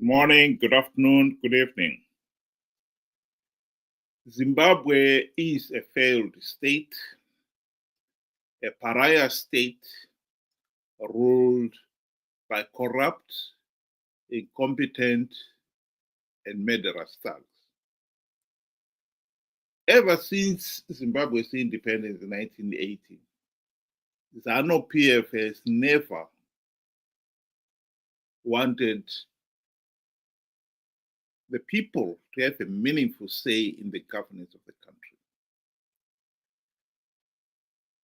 morning, good afternoon, good evening. Zimbabwe is a failed state, a pariah state ruled by corrupt, incompetent, and murderous thugs. Ever since Zimbabwe's independence in 1980, Zanu PF has never wanted the people to have a meaningful say in the governance of the country.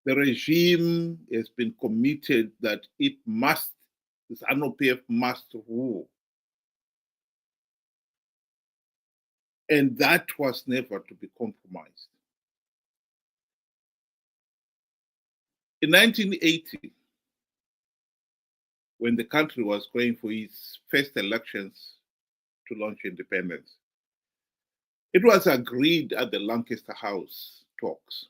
The regime has been committed that Zanu PF must rule. And that was never to be compromised. In 1980, when the country was going for its first elections to launch independence, it was agreed at the Lancaster House talks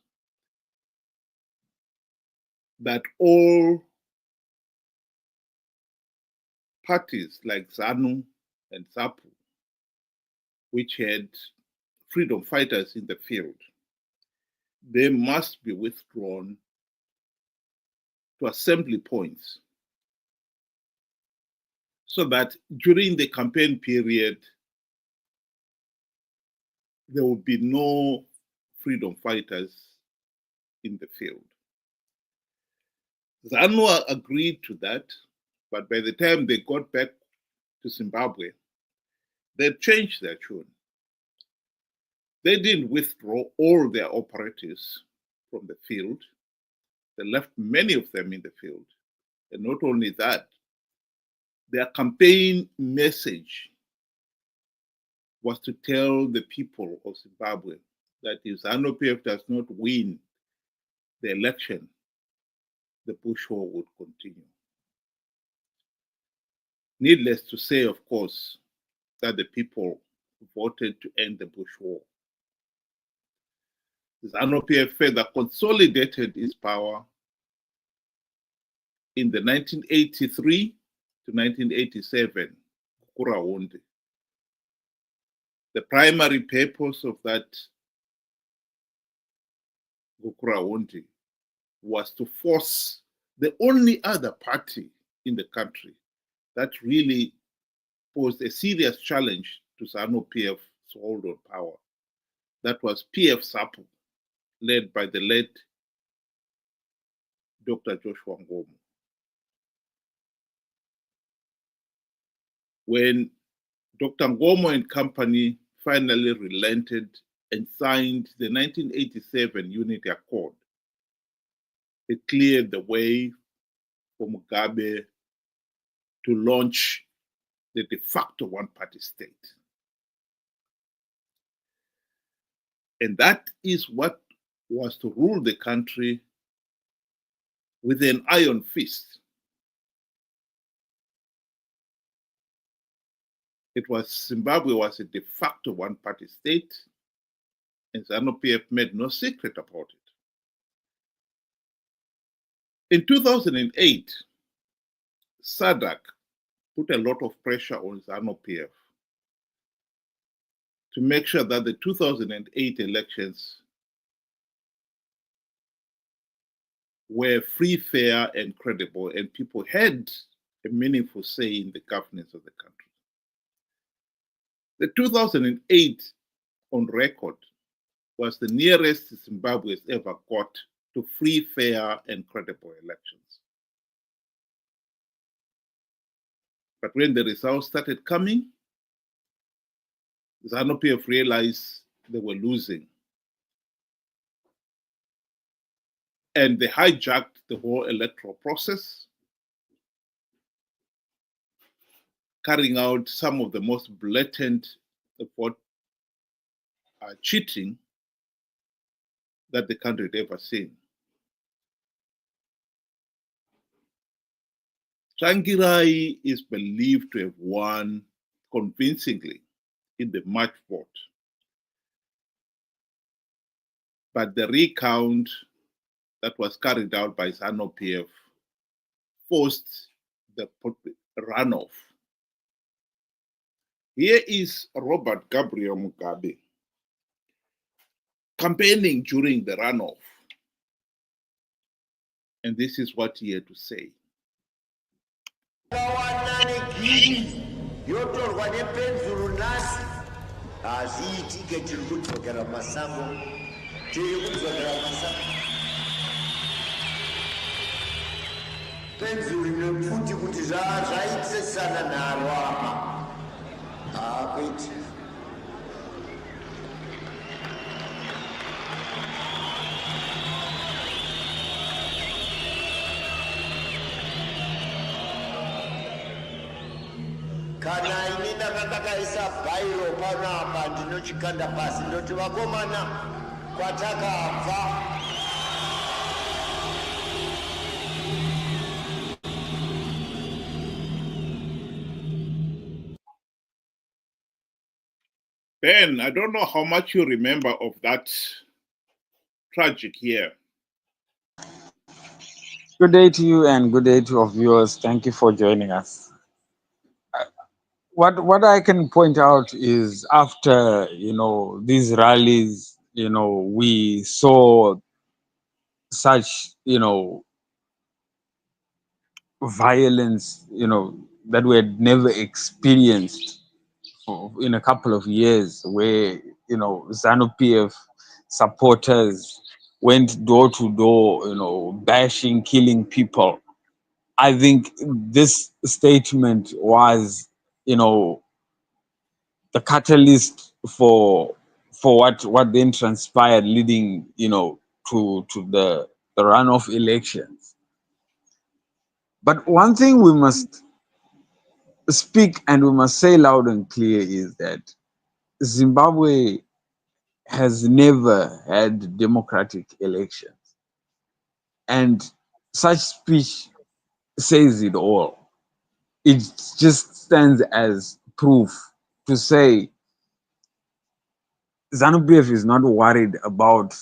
that all parties like ZANU and ZAPU, which had freedom fighters in the field, they must be withdrawn to assembly points so that during the campaign period, there would be no freedom fighters in the field. ZANU agreed to that, but by the time they got back to Zimbabwe, they changed their tune. They didn't withdraw all their operatives from the field. They left many of them in the field. And not only that, their campaign message was to tell the people of Zimbabwe that if Zanu PF does not win the election, the Bush war would continue. Needless to say, of course, that the people voted to end the Bush war. Zanu PF further consolidated its power in the 1983 to 1987 Kukura. The primary purpose of that Kukura was to force the only other party in the country that really posed a serious challenge to Zanu PF's hold on power. That was PF SAPU, led by the late Dr. Joshua Ngomo. When Dr. Ngomo and company finally relented and signed the 1987 Unity Accord, it cleared the way for Mugabe to launch the de facto one-party state. And that is what was to rule the country with an iron fist. Zimbabwe was a de facto one-party state, and Zanu PF made no secret about it. In 2008, SADC put a lot of pressure on Zanu PF to make sure that the 2008 elections were free, fair, and credible, and people had a meaningful say in the governance of the country. The 2008 on record was the nearest Zimbabwe has ever got to free, fair, and credible elections. But when the results started coming, Zanu PF realized they were losing. And they hijacked the whole electoral process, carrying out some of the most blatant vote cheating that the country had ever seen. Tsvangirai is believed to have won convincingly in the March vote. But the recount that was carried out by Zanu PF forced the runoff Here is Robert Gabriel Mugabe campaigning during the runoff. And this is what he had to say. Kana inina katakaisa bairo panapa ndinochikanda pasi ndoti vakomana kwatakabva. Ben, I don't know how much you remember of that tragic year. Good day to you and good day to our viewers. Thank you for joining us. What I can point out is after these rallies, we saw such violence that we had never experienced in a couple of years, where Zanu PF supporters went door to door, bashing, killing people. I think this statement was, the catalyst for what then transpired, leading, to the runoff elections. But one thing we must speak and we must say loud and clear is that Zimbabwe has never had democratic elections, and such speech says it all. It just stands as proof to say Zanu PF is not worried about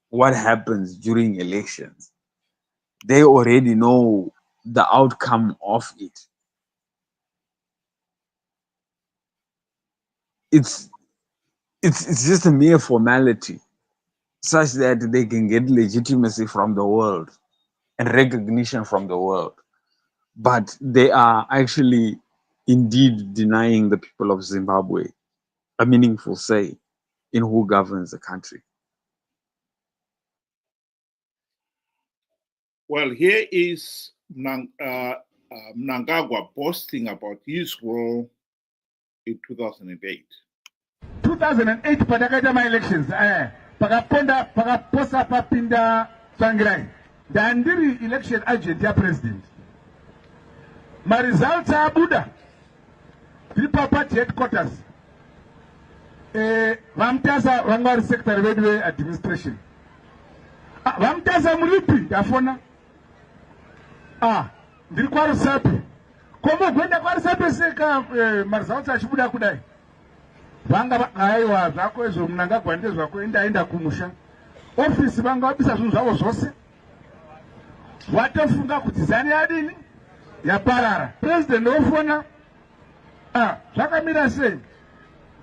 what happens during elections. They already know the outcome of it. It's just a mere formality, such that they can get legitimacy from the world and recognition from the world. But they are actually indeed denying the people of Zimbabwe a meaningful say in who governs the country. Well, here is Mnangagwa boasting about his role in 2008. 2008 patakaita ma-elections pakaposa papinda Tsvangirai ndandiri election agent yapresident. Results abuda tiri party headquarters vamutasa vanga vari secretary vedu veadministration vamutasa muripi ndafona ndiri kwarusapi kombogwenda kwarusapi seka results achibuda kudai vanga aiwa zvako izvo Mnangagwa ndezvako endaenda kumusha ofisi vanga vabisa zvinhu zvavo zvose watofunga kuti zani yadini yaparara. President ofona zvakamira sei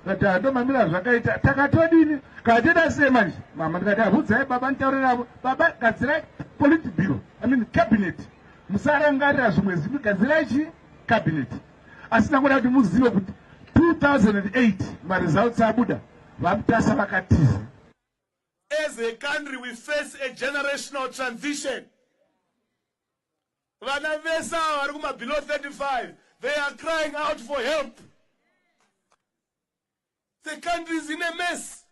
kati ndomamira zvakaita takatodini kateda sei manje mama ndikati abvudzai baba nditaurira baba gadzirai politburo cabinet musarangarira zvimwe zivi gadzirai chi cabinet asi nangoda kuti muzive kuti 2008 results abuda vamutasa vakatiza. As a country we face a generational transition. Vana vesa vari kuma below 35, they are crying out for help. The country is in a mess.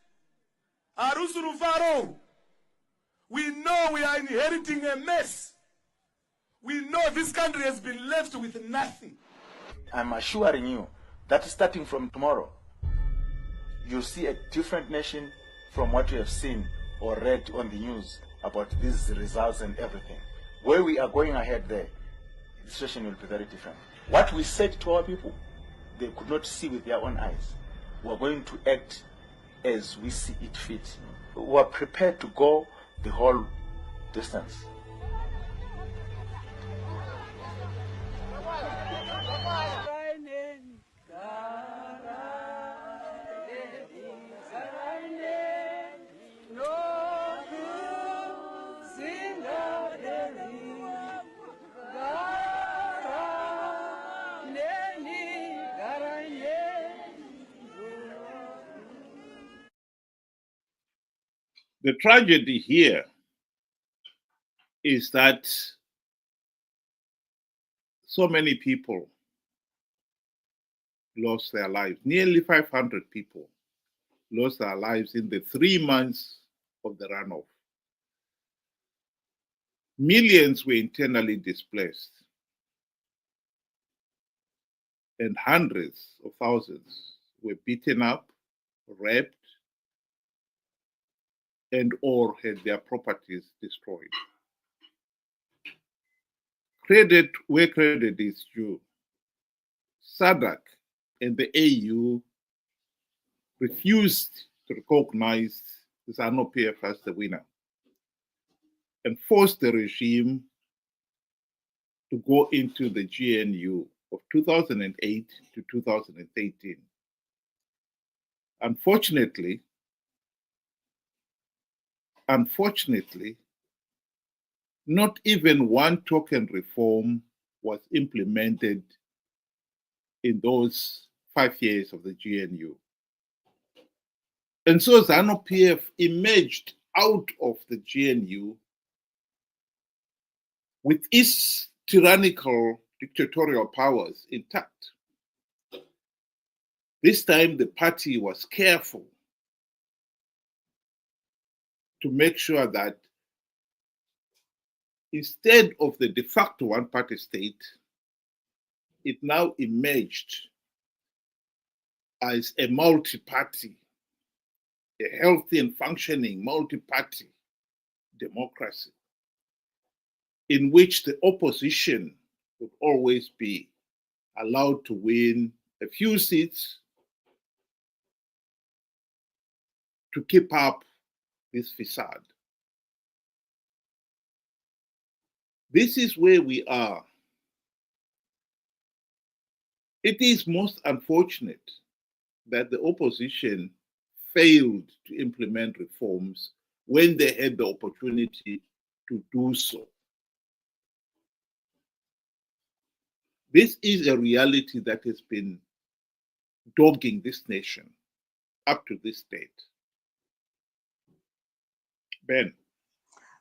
Arusuru, we know we are inheriting a mess. We know this country has been left with nothing. I'm assuring you that starting from tomorrow, you'll see a different nation from what you have seen or read on the news about these results and everything. Where we are going ahead there, the situation will be very different. What we said to our people, they could not see with their own eyes. We are going to act as we see it fit. We are prepared to go the whole distance. The tragedy here is that so many people lost their lives. Nearly 500 people lost their lives in the 3 months of the runoff. Millions were internally displaced, and hundreds of thousands were beaten up, raped, and or had their properties destroyed. Credit where credit is due. SADC and the AU refused to recognize Zanu PF as the winner and forced the regime to go into the GNU of 2008 to 2013. Unfortunately, not even one token reform was implemented in those 5 years of the GNU. And so Zanu PF emerged out of the GNU with its tyrannical dictatorial powers intact. This time the party was careful to make sure that instead of the de facto one-party state, it now emerged as a multi-party, a healthy and functioning multi-party democracy in which the opposition would always be allowed to win a few seats to keep up this facade. This is where we are. It is most unfortunate that the opposition failed to implement reforms when they had the opportunity to do so. This is a reality that has been dogging this nation up to this date. Ben.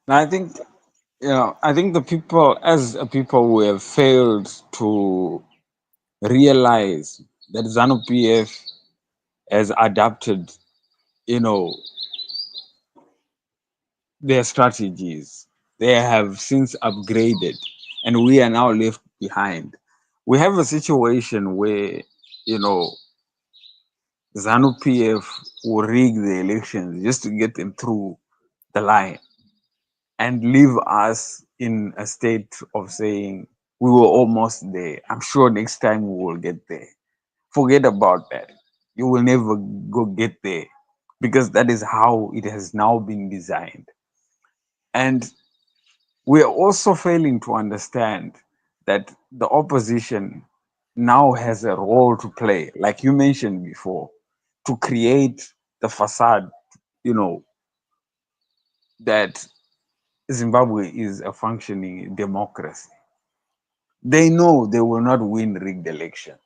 I think, I think the people, as a people who have failed to realize that Zanu PF has adapted, their strategies. They have since upgraded, and we are now left behind. We have a situation where, Zanu PF will rig the elections just to get them through the line and leave us in a state of saying we were almost there. I'm sure next time we will get there. Forget about that. You will never go get there because that is how it has now been designed. And we are also failing to understand that the opposition now has a role to play, like you mentioned before, to create the facade, that Zimbabwe is a functioning democracy. They know they will not win rigged elections,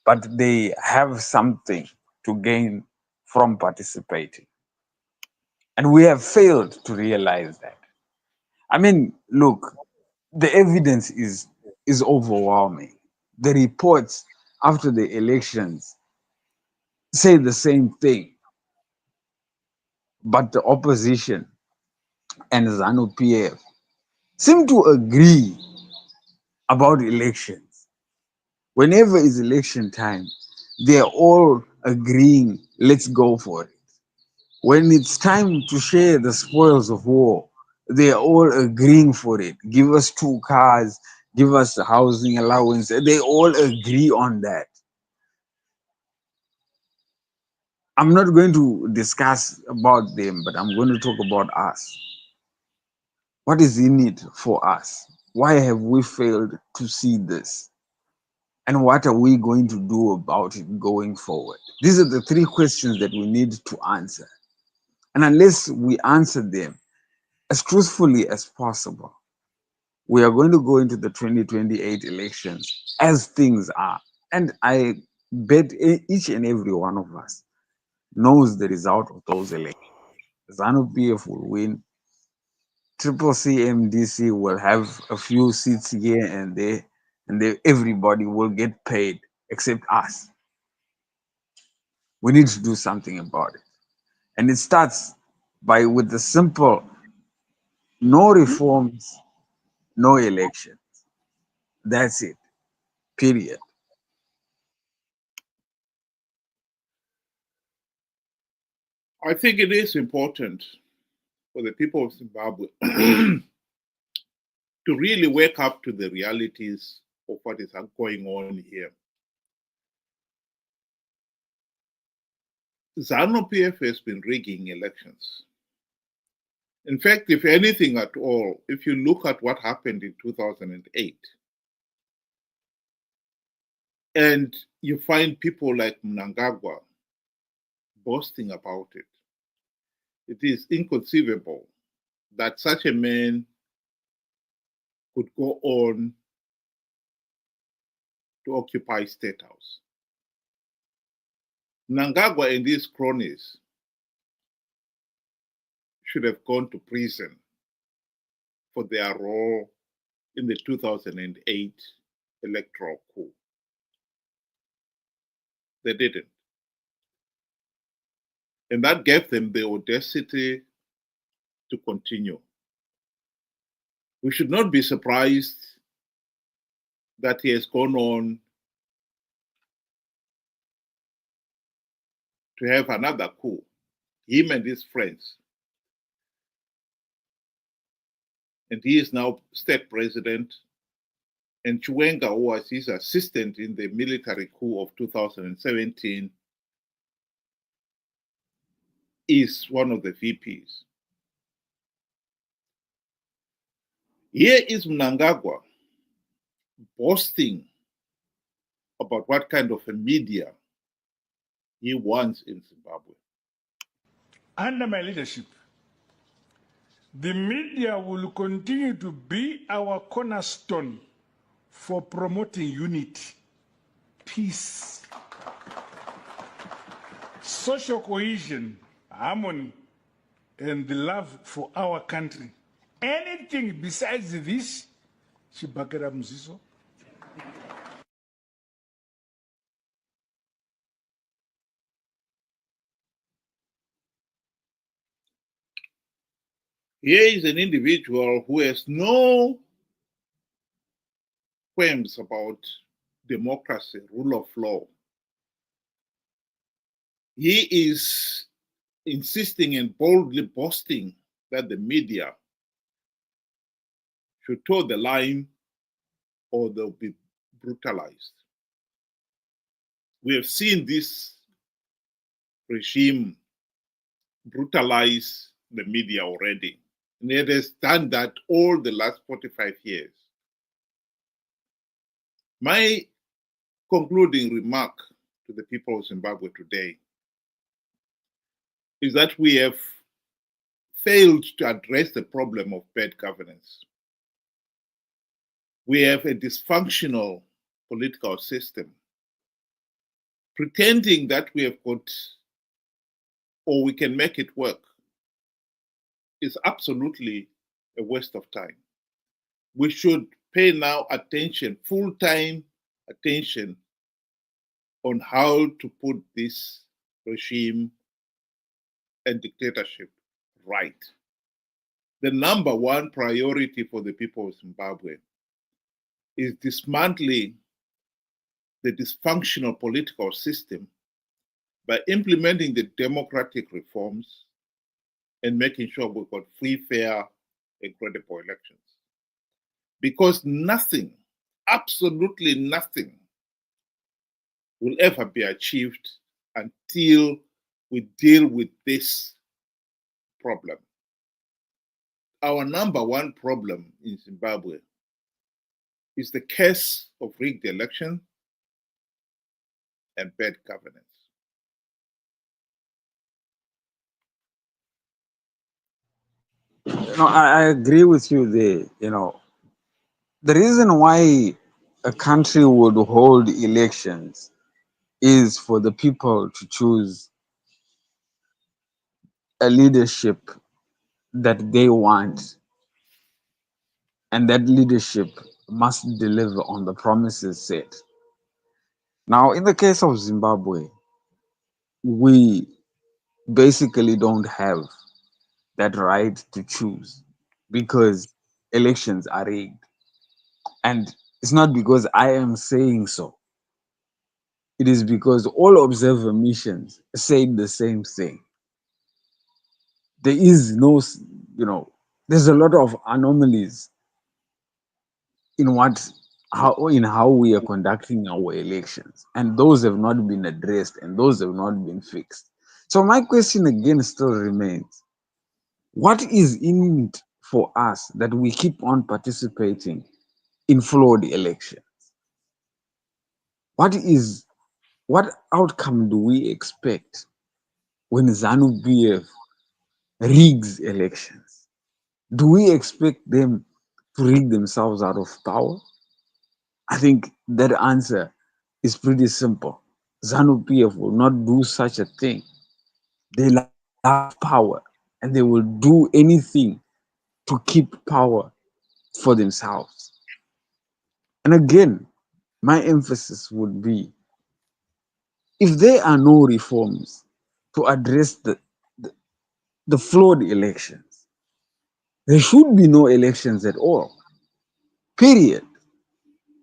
but they have something to gain from participating. And we have failed to realize that. I mean, look, the evidence is overwhelming. The reports after the elections say the same thing, but the opposition and Zanu PF seem to agree about elections. Whenever it's election time, they're all agreeing, let's go for it. When it's time to share the spoils of war, they're all agreeing for it. Give us 2 cars, give us the housing allowance. They all agree on that. I'm not going to discuss about them, but I'm going to talk about us. What is in it for us? Why have we failed to see this? And what are we going to do about it going forward? These are the 3 questions that we need to answer. And unless we answer them as truthfully as possible, we are going to go into the 2028 elections as things are. And I bet each and every one of us knows the result of those elections. Zanu PF will win. Triple C MDC will have a few seats here and there, and then everybody will get paid except us. We need to do something about it. And it starts by with the simple no reforms, no election. That's it. Period. I think it is important for the people of Zimbabwe to really wake up to the realities of what is going on here. Zanu PF has been rigging elections. In fact, if anything at all, if you look at what happened in 2008, and you find people like Mnangagwa boasting about it, it is inconceivable that such a man could go on to occupy State House. Mnangagwa and his cronies should have gone to prison for their role in the 2008 electoral coup. They didn't. And that gave them the audacity to continue. We should not be surprised that he has gone on to have another coup, him and his friends. And he is now state president. And Chiwenga, who was his assistant in the military coup of 2017, is one of the VPs. Here is Mnangagwa boasting about what kind of a media he wants in Zimbabwe. Under my leadership, the media will continue to be our cornerstone for promoting unity, peace, social cohesion, harmony, and the love for our country. Anything besides this, Shibakera Mziso. Here is an individual who has no qualms about democracy, rule of law. He is insisting and boldly boasting that the media should toe the line or they'll be brutalized. We have seen this regime brutalize the media already. And it has done that all the last 45 years. My concluding remark to the people of Zimbabwe today is that we have failed to address the problem of bad governance. We have a dysfunctional political system. Pretending that we have got, or we can make it work, is absolutely a waste of time. We should pay now attention, full-time attention, on how to put this regime and dictatorship right. The number one priority for the people of Zimbabwe is dismantling the dysfunctional political system by implementing the democratic reforms and making sure we've got free, fair, and credible elections. Because nothing, absolutely nothing, will ever be achieved until we deal with this problem. Our number one problem in Zimbabwe is the case of rigged election and bad governance. I agree with you there. The reason why a country would hold elections is for the people to choose a leadership that they want, and that leadership must deliver on the promises set. Now, in the case of Zimbabwe, we basically don't have that right to choose because elections are rigged. And it's not because I am saying so, it is because all observer missions said the same thing. There is no, there's a lot of anomalies in how we are conducting our elections, and those have not been addressed and those have not been fixed. So my question again still remains: what is in it for us that we keep on participating in flawed elections? What outcome do we expect when Zanu PF rigs elections? Do we expect them to rig themselves out of power? I think that answer is pretty simple. Zanu PF will not do such a thing. They love power and they will do anything to keep power for themselves. And again, my emphasis would be, if there are no reforms to address the, the flawed elections, there should be no elections at all. Period.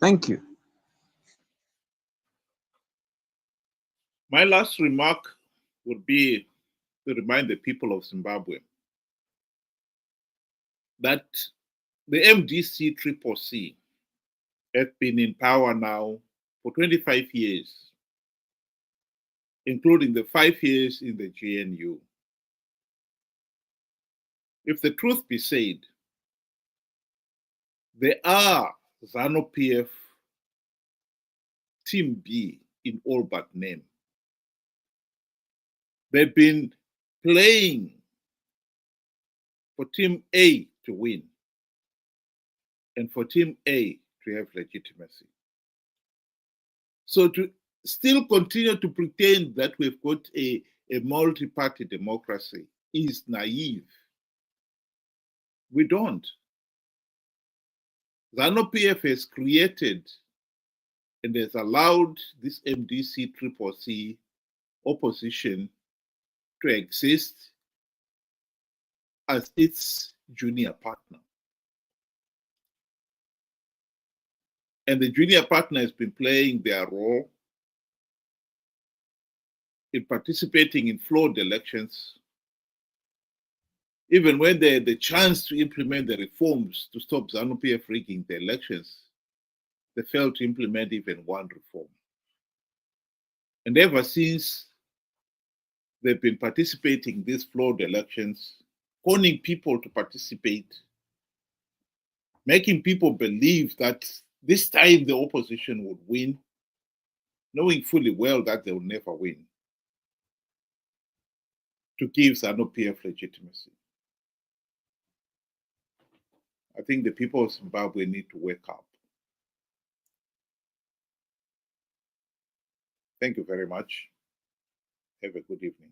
Thank you. My last remark would be to remind the people of Zimbabwe that the MDC CCC has been in power now for 25 years, including the 5 years in the GNU. If the truth be said, there are Zanu PF Team B in all but name. They've been playing for Team A to win and for Team A to have legitimacy. So to still continue to pretend that we've got a multi-party democracy is naive. We don't. Zanu PF has created and has allowed this MDC CCC opposition to exist as its junior partner. And the junior partner has been playing their role in participating in flawed elections, even when they had the chance to implement the reforms to stop Zanu PF rigging the elections, they failed to implement even one reform. And ever since they've been participating in these flawed elections, conning people to participate, making people believe that this time the opposition would win, knowing fully well that they will never win, to give Zanu PF legitimacy. I think the people of Zimbabwe need to wake up. Thank you very much. Have a good evening.